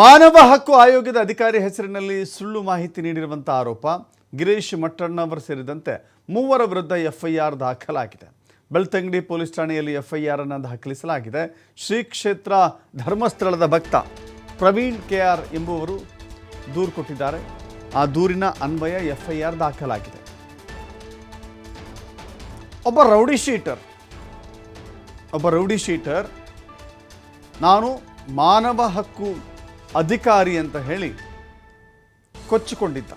ಮಾನವ ಹಕ್ಕು ಆಯೋಗದ ಅಧಿಕಾರಿ ಹೆಸರಿನಲ್ಲಿ ಸುಳ್ಳು ಮಾಹಿತಿ ನೀಡಿರುವಂಥ ಆರೋಪ ಗಿರೀಶ್ ಮಟ್ಟಣ್ಣವರ್ ಸೇರಿದಂತೆ ಮೂವರ ವಿರುದ್ಧ ಎಫ್ಐಆರ್ ದಾಖಲಾಗಿದೆ. ಬೆಳ್ತಂಗಡಿ ಪೊಲೀಸ್ ಠಾಣೆಯಲ್ಲಿ ಎಫ್ಐಆರ್ ಅನ್ನು ದಾಖಲಿಸಲಾಗಿದೆ. ಶ್ರೀ ಕ್ಷೇತ್ರ ಧರ್ಮಸ್ಥಳದ ಭಕ್ತ ಪ್ರವೀಣ್ ಕೆಆರ್ ಎಂಬುವರು ದೂರು ಕೊಟ್ಟಿದ್ದಾರೆ. ಆ ದೂರಿನ ಅನ್ವಯ ಎಫ್ಐಆರ್ ದಾಖಲಾಗಿದೆ. ಒಬ್ಬ ರೌಡಿ ಶೀಟರ್ ನಾನು ಮಾನವ ಹಕ್ಕು ಅಧಿಕಾರಿ ಅಂತ ಹೇಳಿ ಕೊಚ್ಚಿಕೊಂಡಿದ್ದ.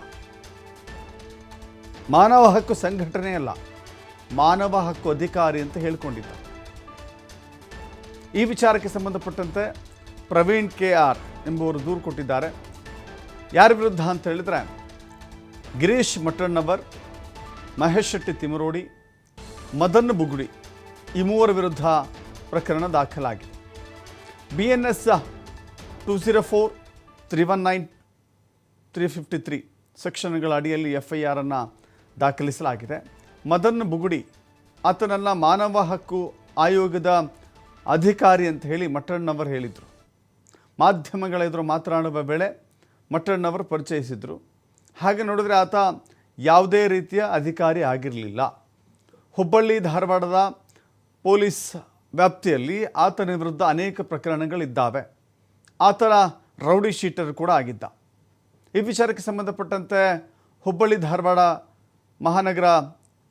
ಮಾನವ ಹಕ್ಕು ಸಂಘಟನೆ ಅಲ್ಲ, ಮಾನವ ಹಕ್ಕು ಅಧಿಕಾರಿ ಅಂತ ಹೇಳಿಕೊಂಡಿದ್ದ. ಈ ವಿಚಾರಕ್ಕೆ ಸಂಬಂಧಪಟ್ಟಂತೆ ಪ್ರವೀಣ್ ಕೆಆರ್ ಎಂಬುವರು ದೂರು ಕೊಟ್ಟಿದ್ದಾರೆ. ಯಾರ ವಿರುದ್ಧ ಅಂತ ಹೇಳಿದ್ರೆ ಗಿರೀಶ್ ಮಟ್ಟಣ್ಣವರ್, ಮಹೇಶ್ ಶೆಟ್ಟಿ ತಿಮರೋಡಿ, ಮದನ್ ಬುಗುಡಿ ಈ ಮೂವರ ವಿರುದ್ಧ ಪ್ರಕರಣ ದಾಖಲಾಗಿದೆ. BNS 204, 319, 353 ಸೆಕ್ಷನ್ಗಳ ಅಡಿಯಲ್ಲಿ ಎಫ್ಐಆರ್ ಅನ್ನು ದಾಖಲಿಸಲಾಗಿದೆ. ಮದನ್ ಬುಗುಡಿ ಆತನನ್ನು ಮಾನವ ಹಕ್ಕು ಆಯೋಗದ ಅಧಿಕಾರಿ ಅಂತ ಹೇಳಿ ಮಟ್ಟಣ್ಣವರ್ ಹೇಳಿದರು. ಮಾಧ್ಯಮಗಳ ಎದುರು ಮಾತನಾಡುವ ವೇಳೆ ಮಟ್ಟಣ್ಣವರ್ ಪರಿಚಯಿಸಿದರು. ಹಾಗೆ ನೋಡಿದ್ರೆ ಆತ ಯಾವುದೇ ರೀತಿಯ ಅಧಿಕಾರಿ ಆಗಿರಲಿಲ್ಲ. ಹುಬ್ಬಳ್ಳಿ ಧಾರವಾಡದ ಪೊಲೀಸ್ ವ್ಯಾಪ್ತಿಯಲ್ಲಿ ಆತನ ವಿರುದ್ಧ ಅನೇಕ ಪ್ರಕರಣಗಳಿದ್ದಾವೆ. ಆತನ ರೌಡಿ ಶೀಟರ್ ಕೂಡ ಆಗಿದ್ದ. ಈ ವಿಚಾರಕ್ಕೆ ಸಂಬಂಧಪಟ್ಟಂತೆ ಹುಬ್ಬಳ್ಳಿ ಧಾರವಾಡ ಮಹಾನಗರ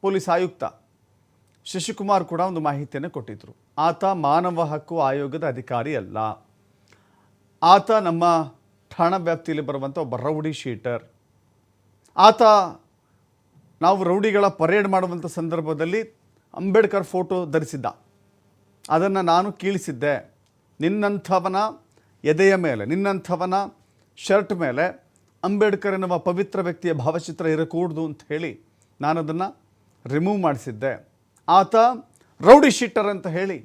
ಪೊಲೀಸ್ ಆಯುಕ್ತ ಶಶಿಕುಮಾರ್ ಕೂಡ ಒಂದು ಮಾಹಿತಿಯನ್ನು ಕೊಟ್ಟಿದ್ದರು. ಆತ ಮಾನವ ಹಕ್ಕು ಆಯೋಗದ ಅಧಿಕಾರಿ ಅಲ್ಲ, ಆತ ನಮ್ಮ ಠಾಣಾ ವ್ಯಾಪ್ತಿಯಲ್ಲಿ ಬರುವಂಥ ಒಬ್ಬ ರೌಡಿ ಶೀಟರ್. ಆತ ನಾವು ರೌಡಿಗಳ ಪರೇಡ್ ಮಾಡುವಂಥ ಸಂದರ್ಭದಲ್ಲಿ ಅಂಬೇಡ್ಕರ್ ಫೋಟೋ ಧರಿಸಿದ್ದ. ಅದನ್ನು ನಾನು ಕೀಳಿಸಿದ್ದೆ. ನಿನ್ನಂಥವನ ಎದೆಯ ಮೇಲೆ, ನಿನ್ನಂಥವನ ಶರ್ಟ್ ಮೇಲೆ ಅಂಬೇಡ್ಕರ್ ಎನ್ನುವ ಪವಿತ್ರ ವ್ಯಕ್ತಿಯ ಭಾವಚಿತ್ರ ಇರಕೂಡ್ದು ಅಂತ ಹೇಳಿ ನಾನು ಅದನ್ನು ರಿಮೂವ್ ಮಾಡಿಸಿದ್ದೆ. ಆತ ರೌಡಿ ಶೀಟರ್ ಅಂತ ಹೇಳಿ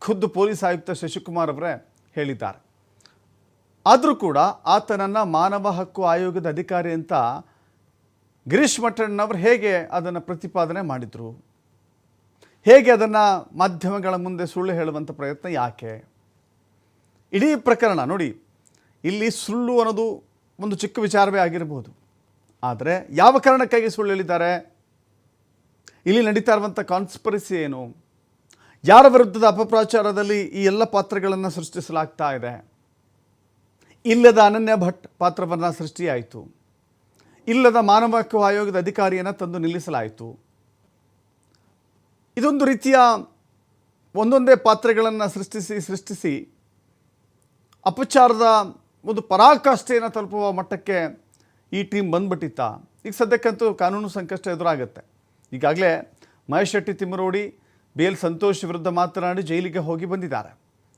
ಖುದ್ದು ಪೊಲೀಸ್ ಆಯುಕ್ತ ಶಶಿಕುಮಾರ್ ಅವರೇ ಹೇಳಿದ್ದಾರೆ. ಆದರೂ ಕೂಡ ಆತನನ್ನು ಮಾನವ ಹಕ್ಕು ಆಯೋಗದ ಅಧಿಕಾರಿ ಅಂತ ಗಿರೀಶ್ ಮಟ್ಟಣ್ಣವರು ಹೇಗೆ ಅದನ್ನು ಪ್ರತಿಪಾದನೆ ಮಾಡಿದರು? ಹೇಗೆ ಅದನ್ನು ಮಾಧ್ಯಮಗಳ ಮುಂದೆ ಸುಳ್ಳು ಹೇಳುವಂಥ ಪ್ರಯತ್ನ ಯಾಕೆ? ಇಡೀ ಪ್ರಕರಣ ನೋಡಿ, ಇಲ್ಲಿ ಸುಳ್ಳು ಅನ್ನೋದು ಒಂದು ಚಿಕ್ಕ ವಿಚಾರವೇ ಆಗಿರಬಹುದು. ಆದರೆ ಯಾವ ಕಾರಣಕ್ಕಾಗಿ ಸುಳ್ಳು ಹೇಳಿದ್ದಾರೆ? ಇಲ್ಲಿ ನಡೀತಾ ಇರುವಂಥ ಕಾನ್ಸ್ಪಿರಸಿ ಏನು? ಯಾರ ವಿರುದ್ಧದ ಅಪಪ್ರಚಾರದಲ್ಲಿ ಈ ಎಲ್ಲ ಪಾತ್ರಗಳನ್ನು ಸೃಷ್ಟಿಸಲಾಗ್ತಾ ಇದೆ? ಇಲ್ಲದ ಅನನ್ಯ ಭಟ್ ಪಾತ್ರವನ್ನು ಸೃಷ್ಟಿಯಾಯಿತು. ಇಲ್ಲದ ಮಾನವ ಹಕ್ಕು ಆಯೋಗದ ಅಧಿಕಾರಿಯನ್ನು ತಂದು ನಿಲ್ಲಿಸಲಾಯಿತು. ಇದೊಂದು ರೀತಿಯ ಒಂದೊಂದೇ ಪಾತ್ರಗಳನ್ನು ಸೃಷ್ಟಿಸಿ ಅಪಚಾರದ ಒಂದು ಪರಾಕಾಷ್ಠೆಯನ್ನು ತಲುಪುವ ಮಟ್ಟಕ್ಕೆ ಈ ಟೀಮ್ ಬಂದ್ಬಿಟ್ಟಿತ್ತ. ಈಗ ಸದ್ಯಕ್ಕಂತೂ ಕಾನೂನು ಸಂಕಷ್ಟ ಎದುರಾಗುತ್ತೆ. ಈಗಾಗಲೇ ಮಹೇಶ್ ಶೆಟ್ಟಿ ತಿಮರೋಡಿ BL ಸಂತೋಷ್ ವಿರುದ್ಧ ಮಾತನಾಡಿ ಜೈಲಿಗೆ ಹೋಗಿ ಬಂದಿದ್ದಾರೆ.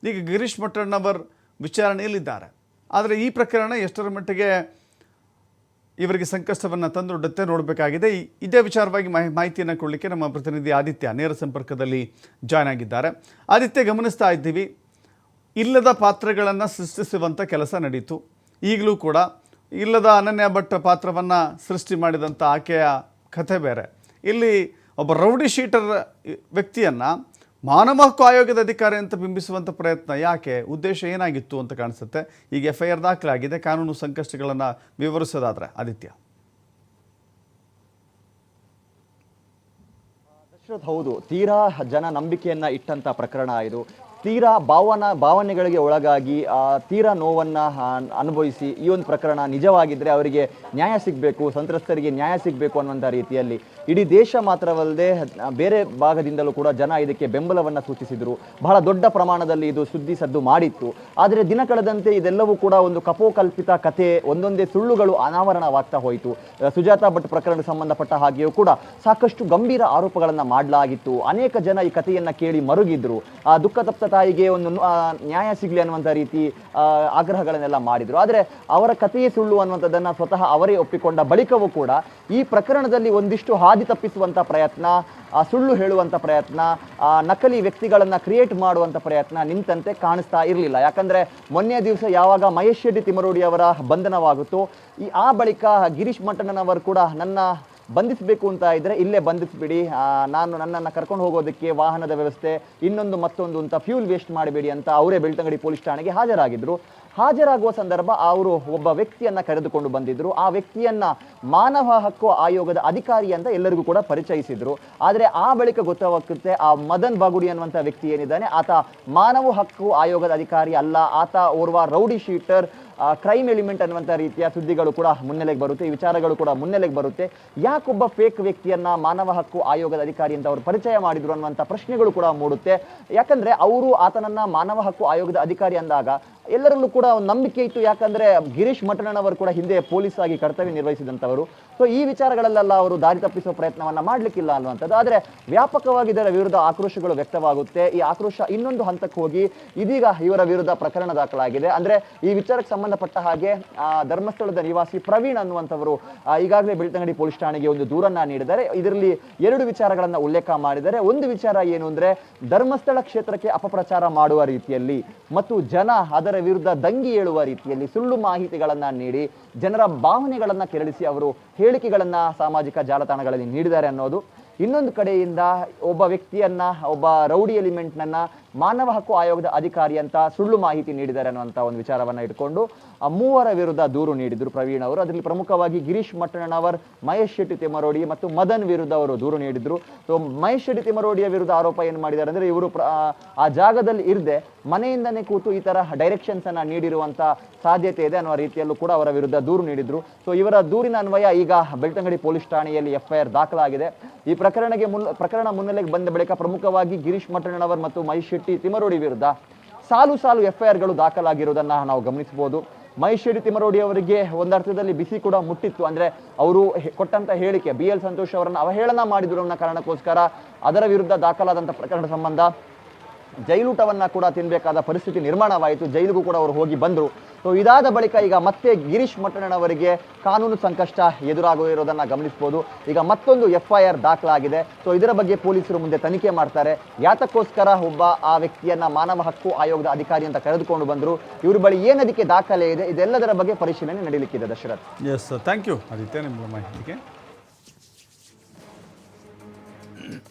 ಈಗ ಗಿರೀಶ್ ಮಟ್ಟಣ್ಣವರ್ ವಿಚಾರಣೆಯಲ್ಲಿದ್ದಾರೆ. ಆದರೆ ಈ ಪ್ರಕರಣ ಎಷ್ಟರ ಮಟ್ಟಿಗೆ ಇವರಿಗೆ ಸಂಕಷ್ಟವನ್ನು ತಂದೊಡ್ಡುತ್ತೆ ನೋಡಬೇಕಾಗಿದೆ. ಇದೇ ವಿಚಾರವಾಗಿ ಮಾಹಿತಿಯನ್ನು ಕೊಡಲಿಕ್ಕೆ ನಮ್ಮ ಪ್ರತಿನಿಧಿ ಆದಿತ್ಯ ನೇರ ಸಂಪರ್ಕದಲ್ಲಿ ಜಾಯ್ನ್ ಆಗಿದ್ದಾರೆ. ಆದಿತ್ಯ, ಗಮನಿಸ್ತಾ ಇದ್ದೀವಿ, ಇಲ್ಲದ ಪಾತ್ರಗಳನ್ನು ಸೃಷ್ಟಿಸುವಂಥ ಕೆಲಸ ನಡೀತು. ಈಗಲೂ ಕೂಡ ಇಲ್ಲದ ಅನನ್ಯ ಭಟ್ ಪಾತ್ರವನ್ನು ಸೃಷ್ಟಿ ಮಾಡಿದಂಥ ಆಕೆಯ ಕಥೆ ಬೇರೆ. ಇಲ್ಲಿ ಒಬ್ಬ ರೌಡಿ ಶೀಟರ್ ವ್ಯಕ್ತಿಯನ್ನು ಮಾನವ ಹಕ್ಕು ಆಯೋಗದ ಅಧಿಕಾರಿ ಅಂತ ಬಿಂಬಿಸುವಂಥ ಪ್ರಯತ್ನ ಯಾಕೆ? ಉದ್ದೇಶ ಏನಾಗಿತ್ತು ಅಂತ ಕಾಣಿಸುತ್ತೆ. ಈಗ ಎಫ್ಐಆರ್ ದಾಖಲಾಗಿದೆ. ಕಾನೂನು ಸಂಕಷ್ಟಗಳನ್ನು ವಿವರಿಸೋದಾದ್ರೆ ಆದಿತ್ಯ. ಹೌದು, ತೀರಾ ಜನ ನಂಬಿಕೆಯನ್ನ ಇಟ್ಟಂತ ಪ್ರಕರಣ ಇದು. ತೀರಾ ಭಾವನೆಗಳಿಗೆ ಒಳಗಾಗಿ ತೀರಾ ನೋವನ್ನು ಅನುಭವಿಸಿ ಈ ಒಂದು ಪ್ರಕರಣ ನಿಜವಾಗಿದ್ದರೆ ಅವರಿಗೆ ನ್ಯಾಯ ಸಿಗಬೇಕು, ಸಂತ್ರಸ್ತರಿಗೆ ನ್ಯಾಯ ಸಿಗಬೇಕು ಅನ್ನುವಂಥ ರೀತಿಯಲ್ಲಿ ಇಡೀ ದೇಶ ಮಾತ್ರವಲ್ಲದೆ ಬೇರೆ ಭಾಗದಿಂದಲೂ ಕೂಡ ಜನ ಇದಕ್ಕೆ ಬೆಂಬಲವನ್ನು ಸೂಚಿಸಿದರು. ಬಹಳ ದೊಡ್ಡ ಪ್ರಮಾಣದಲ್ಲಿ ಇದು ಸುದ್ದಿ ಸದ್ದು ಮಾಡಿತ್ತು. ಆದರೆ ದಿನ ಕಳೆದಂತೆ ಇದೆಲ್ಲವೂ ಕೂಡ ಒಂದು ಕಪೋಕಲ್ಪಿತ ಕಥೆ, ಒಂದೊಂದೇ ಸುಳ್ಳುಗಳು ಅನಾವರಣವಾಗ್ತಾ ಹೋಯಿತು. ಸುಜಾತಾ ಭಟ್ ಪ್ರಕರಣಕ್ಕೆ ಸಂಬಂಧಪಟ್ಟ ಹಾಗೆಯೂ ಕೂಡ ಸಾಕಷ್ಟು ಗಂಭೀರ ಆರೋಪಗಳನ್ನು ಮಾಡಲಾಗಿತ್ತು. ಅನೇಕ ಜನ ಈ ಕಥೆಯನ್ನು ಕೇಳಿ ಮರುಗಿದ್ರು. ದುಃಖ ತಪ್ತ ತಾಯಿಗೆ ಒಂದು ನ್ಯಾಯ ಸಿಗಲಿ ಅನ್ನುವಂಥ ರೀತಿ ಆಗ್ರಹಗಳನ್ನೆಲ್ಲ ಮಾಡಿದರು. ಆದರೆ ಅವರ ಕಥೆಯೇ ಸುಳ್ಳು ಅನ್ನುವಂಥದ್ದನ್ನು ಸ್ವತಃ ಅವರೇ ಒಪ್ಪಿಕೊಂಡ ಬಳಿಕವೂ ಕೂಡ ಈ ಪ್ರಕರಣದಲ್ಲಿ ಒಂದಿಷ್ಟು ಹಾದಿ ತಪ್ಪಿಸುವಂಥ ಪ್ರಯತ್ನ, ಸುಳ್ಳು ಹೇಳುವಂಥ ಪ್ರಯತ್ನ, ನಕಲಿ ವ್ಯಕ್ತಿಗಳನ್ನು ಕ್ರಿಯೇಟ್ ಮಾಡುವಂಥ ಪ್ರಯತ್ನ ನಿಂತಂತೆ ಕಾಣಿಸ್ತಾ ಇರಲಿಲ್ಲ. ಯಾಕಂದರೆ ಮೊನ್ನೆ ದಿವಸ ಯಾವಾಗ ಮಹೇಶ್ ಶೆಟ್ಟಿ ತಿಮರೋಡಿ ಅವರ ಬಂಧನವಾಗುತ್ತೋ ಆ ಬಳಿಕ ಗಿರೀಶ್ ಮಟ್ಟಣ್ಣನವರು ಕೂಡ ನನ್ನ ಬಂಧಿಸಬೇಕು ಅಂತ ಇದ್ದರೆ ಇಲ್ಲೇ ಬಂಧಿಸ್ಬಿಡಿ, ನನ್ನನ್ನು ಕರ್ಕೊಂಡು ಹೋಗೋದಕ್ಕೆ ವಾಹನದ ವ್ಯವಸ್ಥೆ ಇನ್ನೊಂದು ಮತ್ತೊಂದು ಅಂತ ಫ್ಯೂಲ್ ವೇಸ್ಟ್ ಮಾಡಬೇಡಿ ಅಂತ ಅವರೇ ಬೆಳ್ತಂಗಡಿ ಪೊಲೀಸ್ ಠಾಣೆಗೆ ಹಾಜರಾಗಿದ್ದರು. ಹಾಜರಾಗುವ ಸಂದರ್ಭ ಅವರು ಒಬ್ಬ ವ್ಯಕ್ತಿಯನ್ನ ಕರೆದುಕೊಂಡು ಬಂದಿದ್ರು. ಆ ವ್ಯಕ್ತಿಯನ್ನ ಮಾನವ ಹಕ್ಕು ಆಯೋಗದ ಅಧಿಕಾರಿ ಅಂತ ಎಲ್ಲರಿಗೂ ಕೂಡ ಪರಿಚಯಿಸಿದ್ರು. ಆದರೆ ಆ ಬಳಿಕ ಗೊತ್ತಾಗುತ್ತೆ ಆ ಮದನ್ ಬಾಗುಡಿ ಅನ್ನುವಂಥ ವ್ಯಕ್ತಿ ಏನಿದ್ದಾನೆ ಆತ ಮಾನವ ಹಕ್ಕು ಆಯೋಗದ ಅಧಿಕಾರಿ ಅಲ್ಲ, ಆತ ಓರ್ವ ರೌಡಿ ಶೀಟರ್, ಕ್ರೈಮ್ ಎಲಿಮೆಂಟ್ ಅನ್ನುವಂಥ ರೀತಿಯ ಸುದ್ದಿಗಳು ಕೂಡ ಮುನ್ನೆಲೆಗೆ ಬರುತ್ತೆ, ಈ ವಿಚಾರಗಳು ಕೂಡ ಮುನ್ನೆಲೆಗೆ ಬರುತ್ತೆ. ಯಾಕೊಬ್ಬ ಫೇಕ್ ವ್ಯಕ್ತಿಯನ್ನ ಮಾನವ ಹಕ್ಕು ಆಯೋಗದ ಅಧಿಕಾರಿ ಅಂತ ಅವರು ಪರಿಚಯ ಮಾಡಿದ್ರು ಅನ್ನುವಂಥ ಪ್ರಶ್ನೆಗಳು ಕೂಡ ಮೂಡುತ್ತೆ. ಯಾಕಂದ್ರೆ ಅವರು ಆತನನ್ನ ಮಾನವ ಹಕ್ಕು ಆಯೋಗದ ಅಧಿಕಾರಿ ಅಂದಾಗ ಎಲ್ಲರಲ್ಲೂ ಕೂಡ ಒಂದು ನಂಬಿಕೆ ಇತ್ತು. ಯಾಕಂದ್ರೆ ಗಿರೀಶ್ ಮಠಣ್ಣನವರು ಕೂಡ ಹಿಂದೆ ಪೊಲೀಸ್ ಆಗಿ ಕರ್ತವ್ಯ ನಿರ್ವಹಿಸಿದಂಥವರು. ಸೊ ಈ ವಿಚಾರಗಳಲ್ಲೆಲ್ಲ ಅವರು ದಾರಿ ತಪ್ಪಿಸುವ ಪ್ರಯತ್ನವನ್ನ ಮಾಡ್ಲಿಕ್ಕಿಲ್ಲ ಅನ್ನುವಂಥದ್ದು. ಆದರೆ ವ್ಯಾಪಕವಾಗಿ ಇದರ ವಿರುದ್ಧ ಆಕ್ರೋಶಗಳು ವ್ಯಕ್ತವಾಗುತ್ತೆ. ಈ ಆಕ್ರೋಶ ಇನ್ನೊಂದು ಹಂತಕ್ಕೆ ಹೋಗಿ ಇದೀಗ ಇವರ ವಿರುದ್ಧ ಪ್ರಕರಣ ದಾಖಲಾಗಿದೆ. ಅಂದ್ರೆ ಈ ವಿಚಾರಕ್ಕೆ ಸಂಬಂಧಪಟ್ಟ ಹಾಗೆ ಧರ್ಮಸ್ಥಳದ ನಿವಾಸಿ ಪ್ರವೀಣ್ ಅನ್ನುವಂಥವರು ಈಗಾಗಲೇ ಬೆಳ್ತಂಗಡಿ ಪೊಲೀಸ್ ಠಾಣೆಗೆ ಒಂದು ದೂರನ್ನ ನೀಡಿದ್ದಾರೆ. ಇದರಲ್ಲಿ 2 ವಿಚಾರಗಳನ್ನ ಉಲ್ಲೇಖ ಮಾಡಿದ್ದಾರೆ. ಒಂದು ವಿಚಾರ ಏನು ಅಂದ್ರೆ ಧರ್ಮಸ್ಥಳ ಕ್ಷೇತ್ರಕ್ಕೆ ಅಪಪ್ರಚಾರ ಮಾಡುವ ರೀತಿಯಲ್ಲಿ ಮತ್ತು ಜನ ಅದರ ವಿರುದ್ಧ ದಂಗಿ ಏಳುವ ರೀತಿಯಲ್ಲಿ ಸುಳ್ಳು ಮಾಹಿತಿಗಳನ್ನ ನೀಡಿ ಜನರ ಭಾವನೆಗಳನ್ನ ಕೆರಳಿಸಿ ಅವರು ಹೇಳಿಕೆಗಳನ್ನ ಸಾಮಾಜಿಕ ಜಾಲತಾಣಗಳಲ್ಲಿ ನೀಡಿದ್ದಾರೆ ಅನ್ನೋದು. ಇನ್ನೊಂದು ಕಡೆಯಿಂದ ಒಬ್ಬ ವ್ಯಕ್ತಿಯನ್ನ, ಒಬ್ಬ ರೌಡಿ ಎಲಿಮೆಂಟ್ನನ್ನ ಮಾನವ ಹಕ್ಕು ಆಯೋಗದ ಅಧಿಕಾರಿ ಅಂತ ಸುಳ್ಳು ಮಾಹಿತಿ ನೀಡಿದ್ದಾರೆ ಅನ್ನುವಂಥ ಒಂದು ವಿಚಾರವನ್ನ ಇಟ್ಕೊಂಡು 3 ವಿರುದ್ಧ ದೂರು ನೀಡಿದ್ರು ಪ್ರವೀಣ್ ಅವರು. ಅದರಲ್ಲಿ ಪ್ರಮುಖವಾಗಿ ಗಿರೀಶ್ ಮಟ್ಟಣ್ಣನವರ್, ಮಹೇಶ್ ಶೆಟ್ಟಿ ತಿಮರೋಡಿ ಮತ್ತು ಮದನ್ ವಿರುದ್ಧ ಅವರು ದೂರು ನೀಡಿದ್ರು. ಸೊ ಮಹೇಶ್ ಶೆಟ್ಟಿ ತಿಮರೋಡಿಯ ವಿರುದ್ಧ ಆರೋಪ ಏನು ಮಾಡಿದ್ದಾರೆ ಅಂದ್ರೆ ಇವರು ಆ ಜಾಗದಲ್ಲಿ ಇರದೆ ಮನೆಯಿಂದನೇ ಕೂತು ಈ ತರ ಡೈರೆಕ್ಷನ್ಸ್ ಅನ್ನ ನೀಡಿರುವಂತ ಸಾಧ್ಯತೆ ಇದೆ ಅನ್ನುವ ರೀತಿಯಲ್ಲೂ ಕೂಡ ಅವರ ವಿರುದ್ಧ ದೂರು ನೀಡಿದ್ರು. ಸೊ ಇವರ ದೂರಿನ ಅನ್ವಯ ಈಗ ಬೆಳ್ತಂಗಡಿ ಪೊಲೀಸ್ ಠಾಣೆಯಲ್ಲಿ FIR ದಾಖಲಾಗಿದೆ. ಈ ಪ್ರಕರಣ ಮುನ್ನೆಲೆಗೆ ಬಂದ ಬಳಿಕ ಪ್ರಮುಖವಾಗಿ ಗಿರೀಶ್ ಮಟ್ಟಣ್ಣನವರ್ ಮತ್ತು ಮಹೇಶ್ ಶೆಟ್ಟಿ ತಿಮರೋಡಿ ವಿರುದ್ಧ ಸಾಲು FIRಗಳು ದಾಖಲಾಗಿರುವುದನ್ನ ನಾವು ಗಮನಿಸಬಹುದು. ಮಹೇಶ್ ಶೆಟ್ಟಿ ತಿಮರೋಡಿ ಅವರಿಗೆ ಒಂದರ್ಥದಲ್ಲಿ ಬಿಸಿ ಕೂಡ ಮುಟ್ಟಿತ್ತು. ಅಂದ್ರೆ ಅವರು ಕೊಟ್ಟಂತ ಹೇಳಿಕೆ BL ಸಂತೋಷ್ ಅವರನ್ನು ಅವಹೇಳನ ಮಾಡಿದ್ರು ಅನ್ನೋ ಕಾರಣಕ್ಕೋಸ್ಕರ ಅದರ ವಿರುದ್ಧ ದಾಖಲಾದಂಥ ಪ್ರಕರಣ ಸಂಬಂಧ ಜೈಲೂಟವನ್ನ ಕೂಡ ತಿನ್ನಬೇಕಾದ ಪರಿಸ್ಥಿತಿ ನಿರ್ಮಾಣವಾಯಿತು. ಜೈಲಿಗೂ ಕೂಡ ಅವರು ಹೋಗಿ ಬಂದರು. ಸೊ ಇದಾದ ಬಳಿಕ ಈಗ ಮತ್ತೆ ಗಿರೀಶ್ ಮಟ್ಟಣ್ಣನವರಿಗೆ ಕಾನೂನು ಸಂಕಷ್ಟ ಎದುರಾಗಿರೋದನ್ನ ಗಮನಿಸಬಹುದು. ಈಗ ಮತ್ತೊಂದು FIR ದಾಖಲಾಗಿದೆ. ಸೊ ಇದರ ಬಗ್ಗೆ ಪೊಲೀಸರು ಮುಂದೆ ತನಿಖೆ ಮಾಡ್ತಾರೆ. ಯಾತಕ್ಕೋಸ್ಕರ ಒಬ್ಬ ಆ ವ್ಯಕ್ತಿಯನ್ನ ಮಾನವ ಹಕ್ಕು ಆಯೋಗದ ಅಧಿಕಾರಿ ಅಂತ ಕರೆದುಕೊಂಡು ಬಂದರು, ಇವ್ರ ಬಳಿ ಏನದಕ್ಕೆ ದಾಖಲೆ ಇದೆ, ಇದೆಲ್ಲದರ ಬಗ್ಗೆ ಪರಿಶೀಲನೆ ನಡೀಲಿಕ್ಕಿದೆ. Dasharath. Yes, thank you Aditya ನಿಮ್ಮ ಮಾಹಿತಿಗೆ.